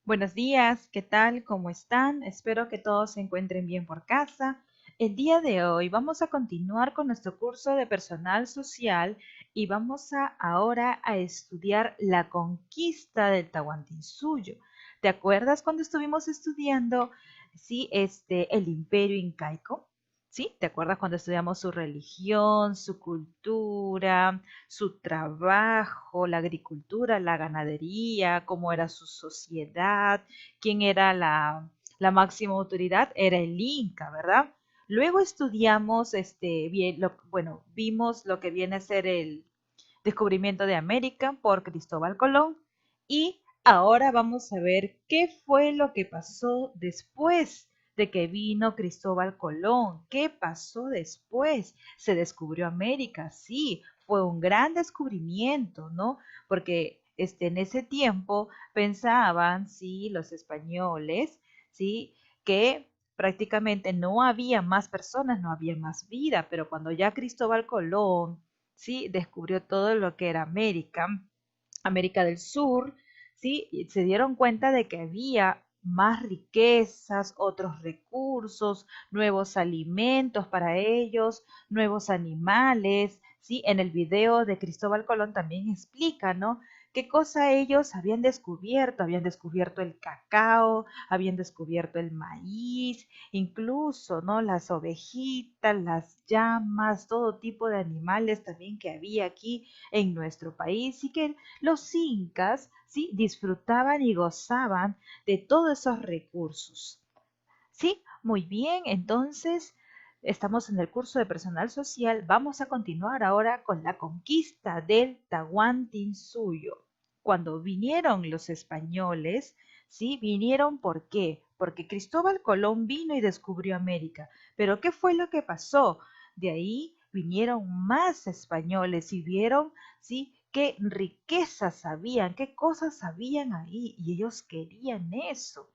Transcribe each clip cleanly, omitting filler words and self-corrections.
Buenos días, ¿qué tal? ¿Cómo están? Espero que todos se encuentren bien por casa. El día de hoy vamos a continuar con nuestro curso de personal social y vamos ahora a estudiar la conquista del Tahuantinsuyo. ¿Te acuerdas cuando estuvimos estudiando, sí, el imperio incaico? ¿Sí? ¿Te acuerdas cuando estudiamos su religión, su cultura, su trabajo, la agricultura, la ganadería, cómo era su sociedad, quién era la máxima autoridad? Era el Inca, ¿verdad? Luego estudiamos, vimos lo que viene a ser el descubrimiento de América por Cristóbal Colón y ahora vamos a ver qué fue lo que pasó después de que vino Cristóbal Colón. ¿Qué pasó después? Se descubrió América, sí, fue un gran descubrimiento, ¿no? Porque en ese tiempo pensaban, sí, los españoles, sí, que prácticamente no había más personas, no había más vida, pero cuando ya Cristóbal Colón, sí, descubrió todo lo que era América, América del Sur, ¿sí? Y se dieron cuenta de que había más riquezas, otros recursos, nuevos alimentos para ellos, nuevos animales, ¿sí? En el video de Cristóbal Colón también explica, ¿no? ¿Qué cosa ellos habían descubierto? Habían descubierto el cacao, habían descubierto el maíz, incluso, ¿no? Las ovejitas, las llamas, todo tipo de animales también que había aquí en nuestro país y que los incas, sí, disfrutaban y gozaban de todos esos recursos. Sí, muy bien, entonces estamos en el curso de personal social. Vamos a continuar ahora con la conquista del Tahuantinsuyo. Cuando vinieron los españoles, sí, vinieron ¿por qué? Porque Cristóbal Colón vino y descubrió América. Pero ¿qué fue lo que pasó? De ahí vinieron más españoles y vieron, sí, qué riquezas habían, qué cosas habían ahí y ellos querían eso.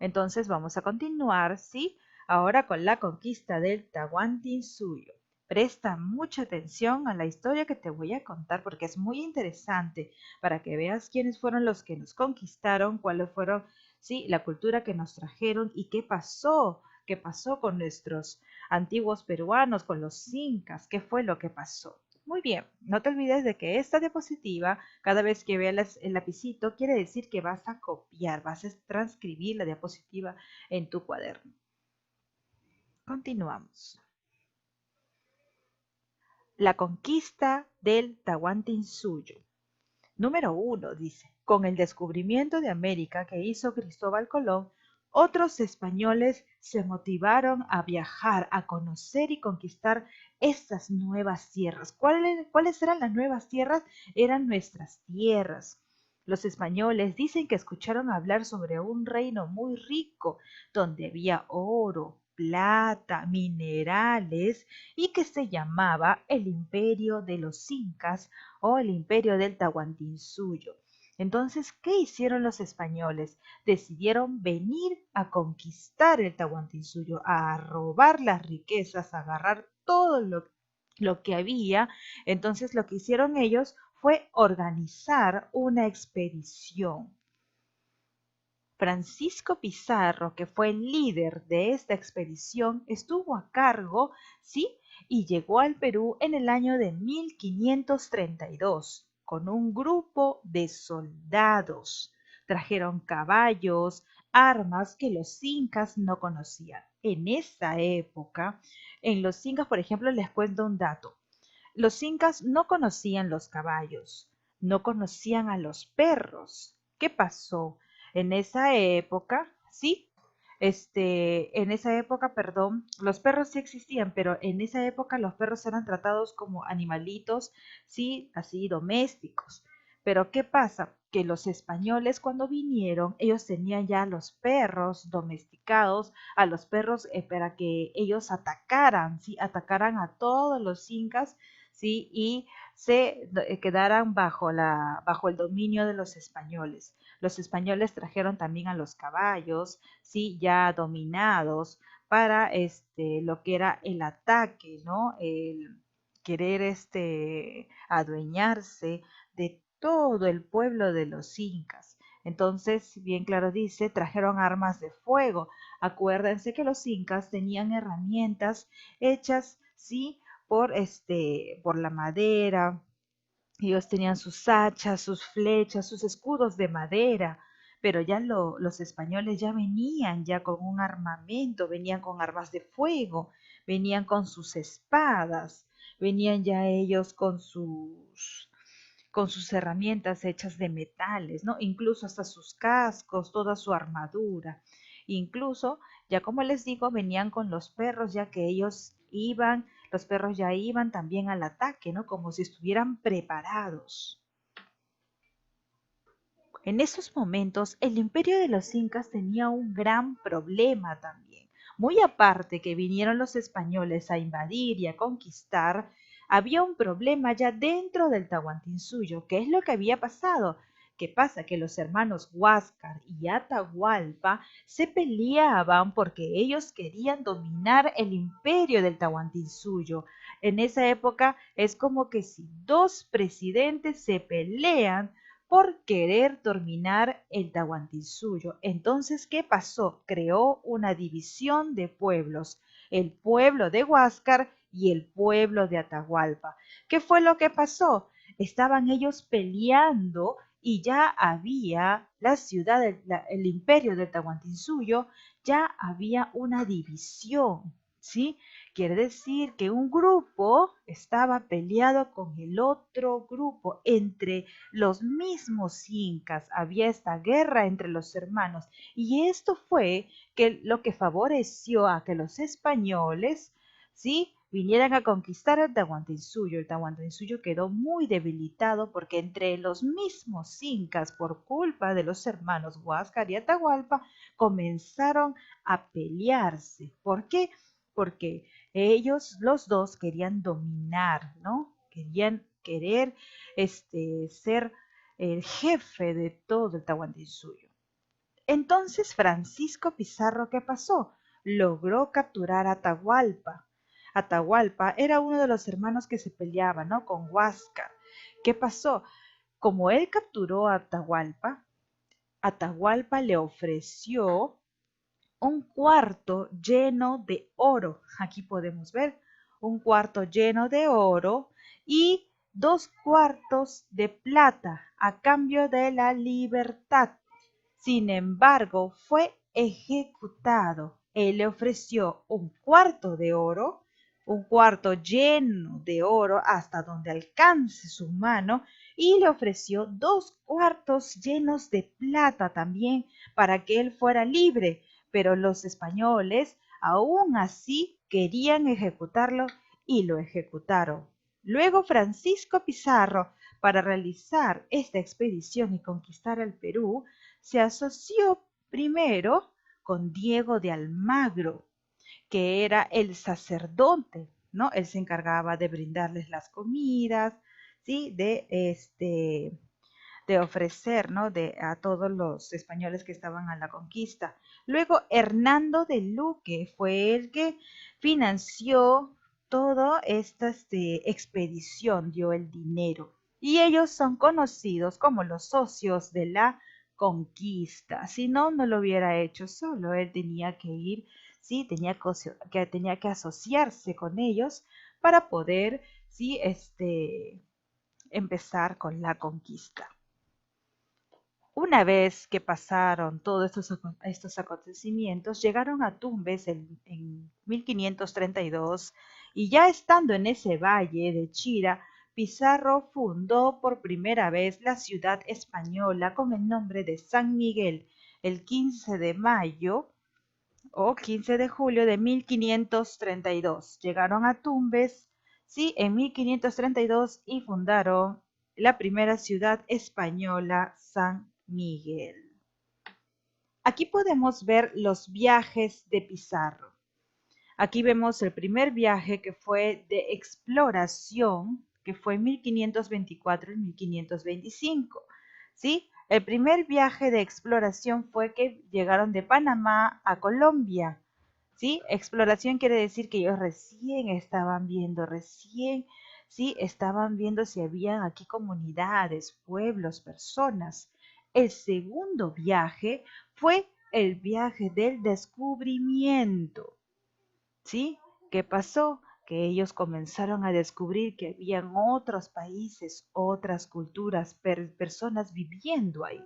Entonces vamos a continuar, ¿sí? Ahora con la conquista del Tahuantinsuyo. Presta mucha atención a la historia que te voy a contar porque es muy interesante para que veas quiénes fueron los que nos conquistaron, cuáles fueron, sí, la cultura que nos trajeron y qué pasó con nuestros antiguos peruanos, con los incas, qué fue lo que pasó. Muy bien, no te olvides de que esta diapositiva, cada vez que veas el lapicito, quiere decir que vas a copiar, vas a transcribir la diapositiva en tu cuaderno. Continuamos. La conquista del Tahuantinsuyo. Número 1 dice, con el descubrimiento de América que hizo Cristóbal Colón, otros españoles se motivaron a viajar, a conocer y conquistar estas nuevas tierras. ¿Cuáles eran las nuevas tierras? Eran nuestras tierras. Los españoles dicen que escucharon hablar sobre un reino muy rico, donde había oro, plata, minerales, y que se llamaba el Imperio de los Incas o el imperio del Tahuantinsuyo. Entonces, ¿qué hicieron los españoles? Decidieron venir a conquistar el Tahuantinsuyo, a robar las riquezas, a agarrar todo lo que había. Entonces, lo que hicieron ellos fue organizar una expedición. Francisco Pizarro, que fue el líder de esta expedición, estuvo a cargo, ¿sí? Y llegó al Perú en el año de 1532 con un grupo de soldados. Trajeron caballos, armas que los incas no conocían. En esa época, en los incas, por ejemplo, les cuento un dato. Los incas no conocían los caballos, no conocían a los perros. ¿Qué pasó? En esa época, sí, en esa época, perdón, los perros sí existían, pero en esa época los perros eran tratados como animalitos, sí, así domésticos. Pero ¿qué pasa? Que los españoles cuando vinieron, ellos tenían ya los perros domesticados, a los perros para que ellos atacaran, sí, atacaran a todos los incas, sí, y se quedaran bajo el dominio de los españoles. Los españoles trajeron también a los caballos, sí, ya dominados para lo que era el ataque, ¿no? El querer adueñarse de todo el pueblo de los incas. Entonces, bien claro dice, trajeron armas de fuego. Acuérdense que los incas tenían herramientas hechas, sí, por la madera. Ellos tenían sus hachas, sus flechas, sus escudos de madera, pero ya los españoles ya venían ya con un armamento, venían con armas de fuego, venían con sus espadas, venían ya ellos con sus herramientas hechas de metales, ¿no? Incluso hasta sus cascos, toda su armadura. Incluso, ya como les digo, venían con los perros, ya que ellos iban, los perros ya iban también al ataque, ¿no? Como si estuvieran preparados. En esos momentos, el imperio de los incas tenía un gran problema también. Muy aparte que vinieron los españoles a invadir y a conquistar, había un problema ya dentro del Tahuantinsuyo. ¿Qué es lo que había pasado? ¿Qué pasa? Que los hermanos Huáscar y Atahualpa se peleaban porque ellos querían dominar el imperio del Tahuantinsuyo. En esa época es como que si dos presidentes se pelean por querer dominar el Tahuantinsuyo. Entonces, ¿qué pasó? Creó una división de pueblos, el pueblo de Huáscar y el pueblo de Atahualpa. ¿Qué fue lo que pasó? Estaban ellos peleando y ya había la ciudad, el imperio del Tahuantinsuyo, ya había una división, ¿sí? Quiere decir que un grupo estaba peleado con el otro grupo. Entre los mismos incas había esta guerra entre los hermanos y esto fue lo que favoreció a que los españoles, ¿sí?, vinieran a conquistar el Tahuantinsuyo. El Tahuantinsuyo quedó muy debilitado porque entre los mismos incas, por culpa de los hermanos Huáscar y Atahualpa, comenzaron a pelearse. ¿Por qué? Porque ellos los dos querían dominar, ¿no? Querer ser el jefe de todo el Tahuantinsuyo. Entonces Francisco Pizarro, ¿qué pasó? Logró capturar a Atahualpa. Atahualpa era uno de los hermanos que se peleaba, ¿no?, con Huáscar. ¿Qué pasó? Como él capturó a Atahualpa, Atahualpa le ofreció un cuarto lleno de oro. Aquí podemos ver un cuarto lleno de oro y 2 cuartos de plata a cambio de la libertad. Sin embargo, fue ejecutado. Él le ofreció un cuarto de oro, un cuarto lleno de oro hasta donde alcance su mano, y le ofreció 2 cuartos llenos de plata también para que él fuera libre. Pero los españoles aún así querían ejecutarlo y lo ejecutaron. Luego Francisco Pizarro, para realizar esta expedición y conquistar el Perú, se asoció primero con Diego de Almagro, que era el sacerdote, ¿no? Él se encargaba de brindarles las comidas, ¿sí? De ofrecer, ¿no?, a todos los españoles que estaban a la conquista. Luego Hernando de Luque fue el que financió toda esta expedición, dio el dinero. Y ellos son conocidos como los socios de la conquista. Si no, no lo hubiera hecho solo. Él tenía que ir, sí, tenía que asociarse con ellos para poder, sí, empezar con la conquista. Una vez que pasaron todos estos acontecimientos, llegaron a Tumbes en 1532 y ya estando en ese valle de Chira, Pizarro fundó por primera vez la ciudad española con el nombre de San Miguel el 15 de mayo o 15 de julio de 1532. Llegaron a Tumbes, sí, en 1532 y fundaron la primera ciudad española, San Miguel. Aquí podemos ver los viajes de Pizarro. Aquí vemos el primer viaje que fue de exploración, que fue en 1524 y 1525, ¿sí? El primer viaje de exploración fue que llegaron de Panamá a Colombia, ¿sí? Exploración quiere decir que ellos recién estaban viendo, ¿sí? Estaban viendo si habían aquí comunidades, pueblos, personas. El segundo viaje fue el viaje del descubrimiento. ¿Sí? ¿Qué pasó? Que ellos comenzaron a descubrir que habían otros países, otras culturas, personas viviendo ahí.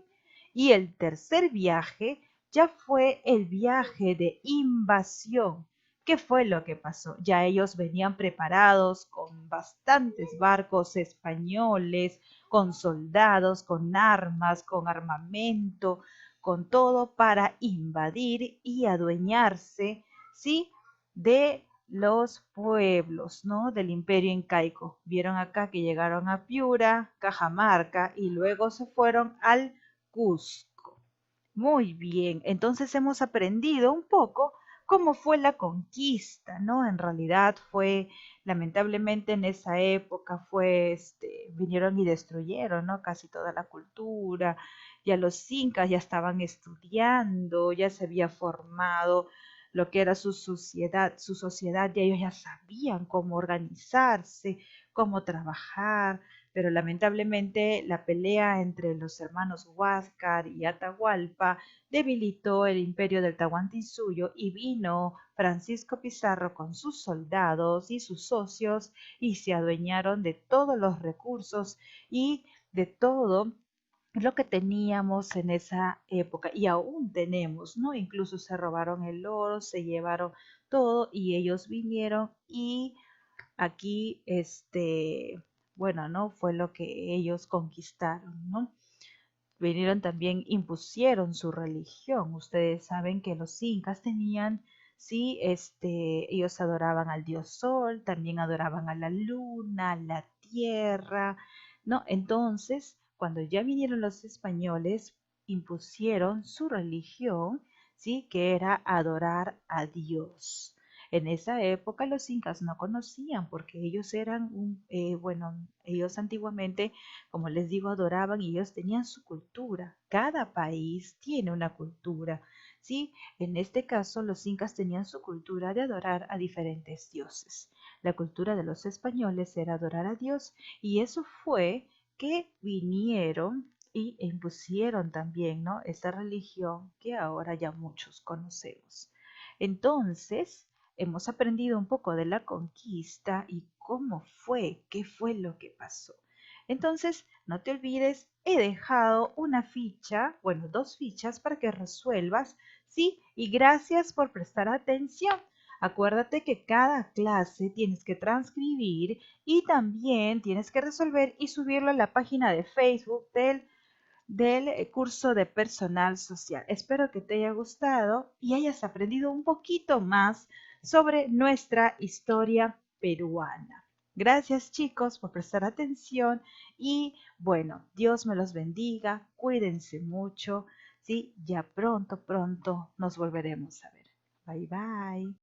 Y el tercer viaje ya fue el viaje de invasión. ¿Qué fue lo que pasó? Ya ellos venían preparados con bastantes barcos españoles, con soldados, con armas, con armamento, con todo para invadir y adueñarse, ¿sí? De los pueblos, ¿no? Del imperio incaico. Vieron acá que llegaron a Piura, Cajamarca y luego se fueron al Cusco. Muy bien, entonces hemos aprendido un poco cómo fue la conquista, ¿no? En realidad fue, lamentablemente en esa época fue, vinieron y destruyeron, ¿no? Casi toda la cultura. Ya los incas ya estaban estudiando, ya se había formado lo que era su sociedad, y ellos ya sabían cómo organizarse, cómo trabajar, pero lamentablemente la pelea entre los hermanos Huáscar y Atahualpa debilitó el imperio del Tahuantinsuyo y vino Francisco Pizarro con sus soldados y sus socios y se adueñaron de todos los recursos y de todo lo que teníamos en esa época y aún tenemos, ¿no? Incluso se robaron el oro, se llevaron todo y ellos vinieron y aquí, bueno, ¿no? Fue lo que ellos conquistaron, ¿no? Vinieron también, impusieron su religión. Ustedes saben que los incas tenían, sí, ellos adoraban al dios sol, también adoraban a la luna, la tierra, ¿no? Entonces, cuando ya vinieron los españoles, impusieron su religión, sí, que era adorar a Dios. En esa época los incas no conocían porque ellos eran, bueno, ellos antiguamente, como les digo, adoraban y ellos tenían su cultura. Cada país tiene una cultura, ¿sí? En este caso, los incas tenían su cultura de adorar a diferentes dioses. La cultura de los españoles era adorar a Dios y eso fue que vinieron y impusieron también, ¿no? Esa religión que ahora ya muchos conocemos. Entonces, hemos aprendido un poco de la conquista y cómo fue, qué fue lo que pasó. Entonces, no te olvides, he dejado una ficha, bueno, dos fichas para que resuelvas, ¿sí? Y gracias por prestar atención. Acuérdate que cada clase tienes que transcribir y también tienes que resolver y subirlo a la página de Facebook del curso de personal social. Espero que te haya gustado y hayas aprendido un poquito más sobre nuestra historia peruana. Gracias chicos por prestar atención y bueno, Dios me los bendiga, cuídense mucho, ¿sí? Ya pronto nos volveremos a ver. Bye bye.